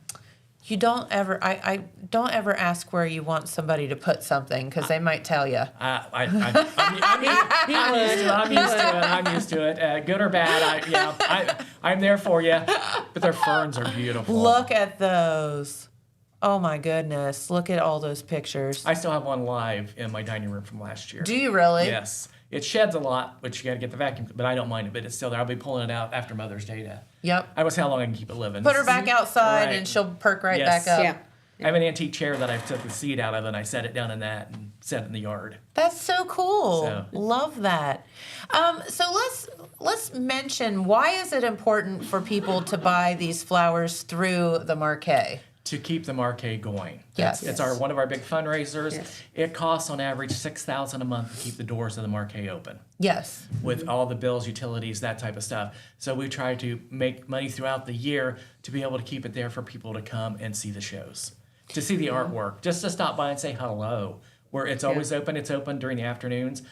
you don't ever, I don't ever ask where you want somebody to put something because they might tell you. I'm used to it. Good or bad, I'm there for you. But their ferns are beautiful. Look at those. Oh my goodness. Look at all those pictures. I still have one live in my dining room from last year. Do you really? Yes. It sheds a lot, which you got to get the vacuum, but I don't mind it. But it's still there. I'll be pulling it out after Mother's Day Yep. I was how long I can keep it living. Put her back outside and she'll perk back up. Yeah. I have an antique chair that I took the seat out of and I set it down in that and set it in the yard. That's so cool. Love that. So let's mention, why is it important for people to buy these flowers through the Marquet? To keep the Marquet going. Yes. It's one of our big fundraisers. Yes. It costs on average $6,000 a month to keep the doors of the Marquet open. Yes. With all the bills, utilities, that type of stuff. So we try to make money throughout the year to be able to keep it there for people to come and see the shows, to see the artwork, just to stop by and say hello. Where it's always open. It's open during the afternoons,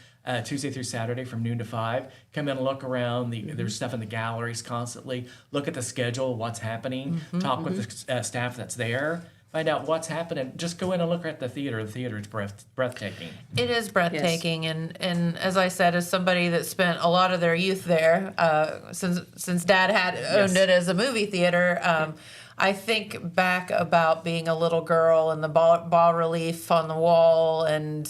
Tuesday through Saturday from noon to 5. Come in and look around. There's stuff in the galleries constantly. Look at the schedule, what's happening. Talk with the staff that's there. Find out what's happening. Just go in and look at the theater. The theater is breathtaking. It is breathtaking, yes. and as I said, as somebody that spent a lot of their youth there, since Dad had owned it as a movie theater. I think back about being a little girl and the bas relief on the wall and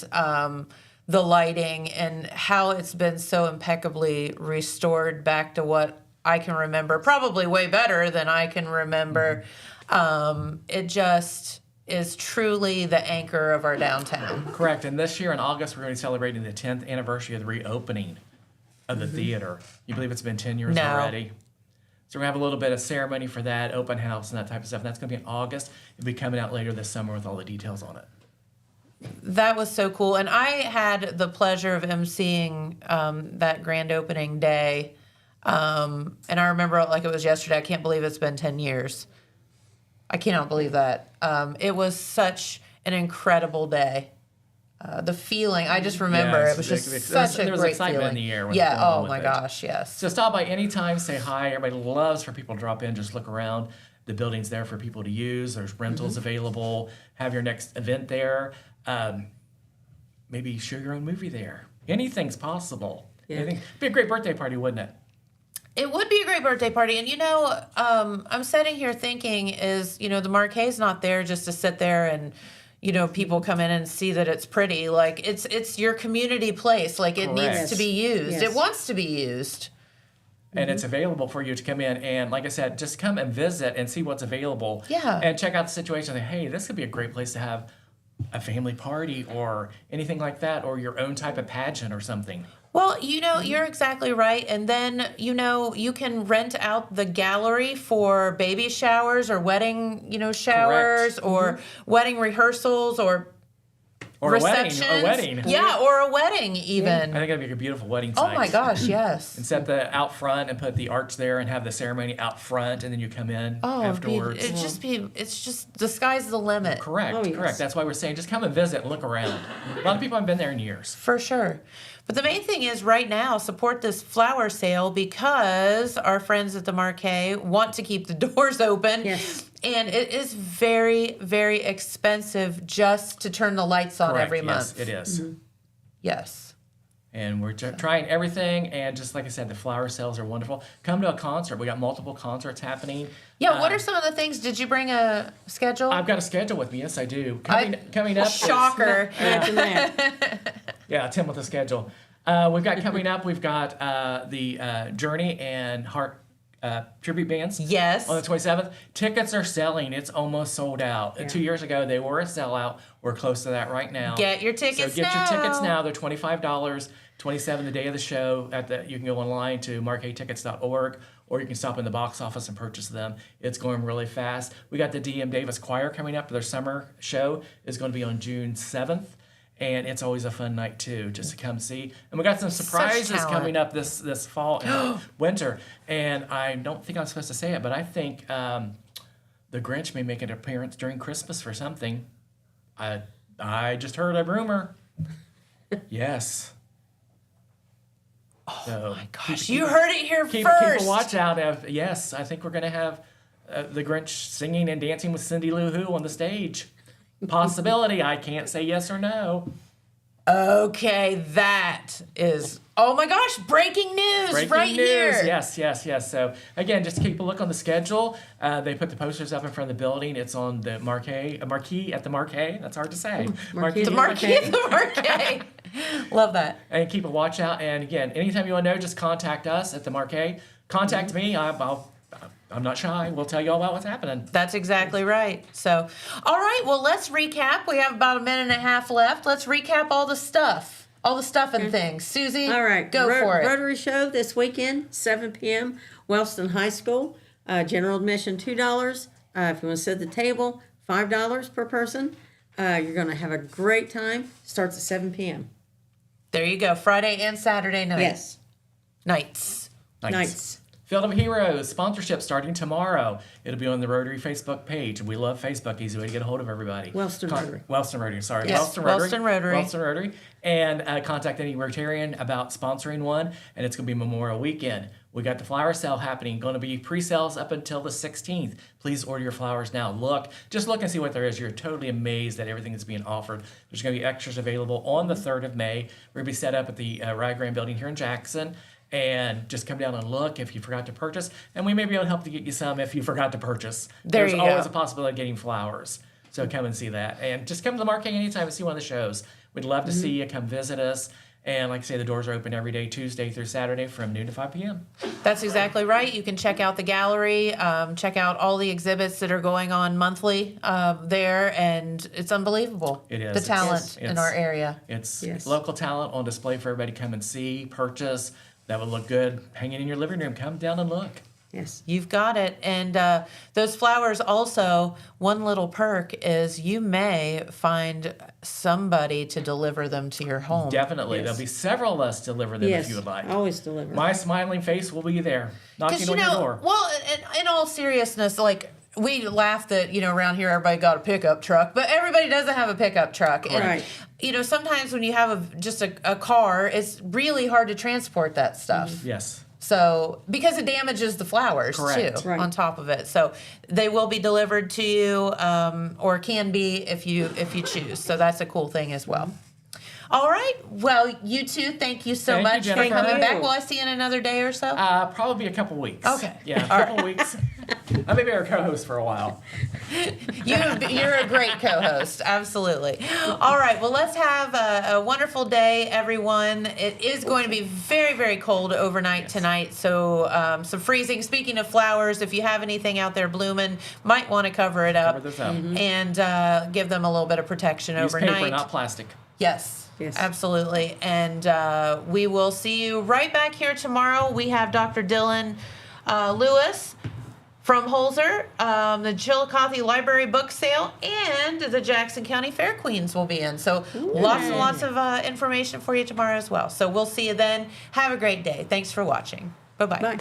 the lighting and how it's been so impeccably restored back to what I can remember, probably way better than I can remember. It just is truly the anchor of our downtown. Correct. And this year in August, we're going to be celebrating the 10th anniversary of the reopening of the theater. You believe it's been 10 years already? So we're going to have a little bit of ceremony for that, open house and that type of stuff. And that's going to be in August. It'll be coming out later this summer with all the details on it. That was so cool. And I had the pleasure of emceeing that grand opening day. And I remember it like it was yesterday. I can't believe it's been 10 years. I cannot believe that. It was such an incredible day. The feeling, I just remember it was just such a great feeling. There was excitement in the air. Oh my gosh, yes. So stop by anytime, say hi. Everybody loves for people to drop in, just look around. The building's there for people to use. There's rentals available. Have your next event there. Maybe show your own movie there. Anything's possible. Yeah. It'd be a great birthday party, wouldn't it? It would be a great birthday party. And, I'm sitting here thinking the Marquet's not there just to sit there and, people come in and see that it's pretty. Like, it's your community place. Like, it needs to be used. Yes. It wants to be used. And it's available for you to come in and, like I said, just come and visit and see what's available. Yeah. And check out the situation. Hey, this could be a great place to have a family party or anything like that, or your own type of pageant or something. Well, you're exactly right. And then, you can rent out the gallery for baby showers or wedding, showers or wedding rehearsals or Or receptions. a wedding. Yeah, or a wedding even. I think that'd be a beautiful wedding site. Oh my gosh, yes. And set the out front and put the arch there and have the ceremony out front, and then you come in afterwards. It's just the sky's the limit. Correct, correct. That's why we're saying just come and visit and look around. A lot of people haven't been there in years. For sure. But the main thing is right now, support this flower sale because our friends at the Marquee want to keep the doors open. Yes. And it is very, very expensive just to turn the lights on Correct. every Yes, month. it is. Yes. And we're trying everything, and just like I said, the flower sales are wonderful. Come to a concert. We got multiple concerts happening. Yeah, what are some of the things? Did you bring a schedule? I've got a schedule with me. Yes, I do. Coming up. Shocker. Yeah, Tim with the schedule. We've got coming up. We've got the Journey and Heart tribute bands. Yes. On the 27th. Tickets are selling. It's almost sold out. Yeah. 2 years ago, they were a sellout. We're close to that right now. Get your tickets So get now. your tickets now. They're $25. 27 the day of the show. You can go online to marquetickets.org, or you can stop in the box office and purchase them. It's going really fast. We got the D.M. Davis Choir coming up. Their summer show is going to be on June 7th. And it's always a fun night, too, just to come see. And we got some surprises coming up this fall and winter. And I don't think I'm supposed to say it, but I think the Grinch may make an appearance during Christmas for something. I just heard a rumor. Yes. Oh, my gosh. You heard it here Keep first. a watch out. Yes, I think we're going to have the Grinch singing and dancing with Cindy Lou Who on the stage. Possibility. I can't say yes or no. Okay, that is, oh my gosh, breaking news here. Yes. So, again, just keep a look on the schedule. They put the posters up in front of the building. It's on the marquee at the Marquee. That's hard to say. Marquee at the Marquee. Love that. And keep a watch out. And, again, anytime you want to know, just contact us at the Marquee. Contact me. I'm not shy. We'll tell you all about what's happening. That's exactly right. So, all right, well, let's recap. We have about a minute and a half left. Let's recap all the stuff and things. Susie, all right, go for it. Rotary Show this weekend, 7 p.m., Wellston High School. General admission, $2. If you want to sit at the table, $5 per person. You're going to have a great time. Starts at 7 p.m. There you go. Friday and Saturday night. Yes. Nights. Field of Heroes sponsorship starting tomorrow. It'll be on the Rotary Facebook page. We love Facebook. Easy way to get a hold of everybody. Wellston Rotary. Sorry. Yes, Wellston Rotary. Wellston Rotary. And contact any Rotarian about sponsoring one. And it's going to be Memorial Weekend. We got the flower sale happening. Going to be pre-sales up until the 16th. Please order your flowers now. Just look and see what there is. You're totally amazed at everything that's being offered. There's going to be extras available on the 3rd of May. We're going to be set up at the Rye building here in Jackson. And just come down and look if you forgot to purchase. And we may be able to help to get you some if you forgot to purchase. There's always a possibility of getting flowers. So come and see that. And just come to the Marquee anytime and see one of the shows. We'd love to see you. Come visit us. And like I say, the doors are open every day, Tuesday through Saturday from noon to 5 p.m. That's exactly right. You can check out the gallery, check out all the exhibits that are going on monthly there, and it's unbelievable. It is. The talent in our area. It's local talent on display for everybody to come and see, purchase. That would look good hanging in your living room. Come down and look. Yes. You've got it. And those flowers also, one little perk is you may find somebody to deliver them to your home. Definitely. Yes. There'll be several of us to deliver them if you would like. Always deliver. My smiling face will be there, knocking on your door. Well, in all seriousness, like, we laugh that, around here everybody got a pickup truck, but everybody doesn't have a pickup truck. Right. And, sometimes when you have just a car, it's really hard to transport that stuff. Yes. So, because it damages the flowers, Correct. too, Right. on top of it. So, they will be delivered to you, or can be if you choose. So, that's a cool thing as well. All right. Well, you two, thank you so much for coming back. Will I see you in another day or so? Probably a couple weeks. Okay. Yeah, a couple weeks. I may be our co-host for a while. You're a great co-host. Absolutely. All right. Well, let's have a wonderful day, everyone. It is going to be very, very cold overnight tonight. So some freezing. Speaking of flowers, if you have anything out there blooming, might want to cover it up. Cover this up. And give them a little bit of protection Use overnight. paper, not plastic. Yes. Absolutely. And we will see you right back here tomorrow. We have Dr. Dylan Lewis from Holzer, the Chillicothe Library Book Sale, and the Jackson County Fair Queens will be in. So lots and lots of information for you tomorrow as well. So we'll see you then. Have a great day. Thanks for watching. Bye-bye. Bye.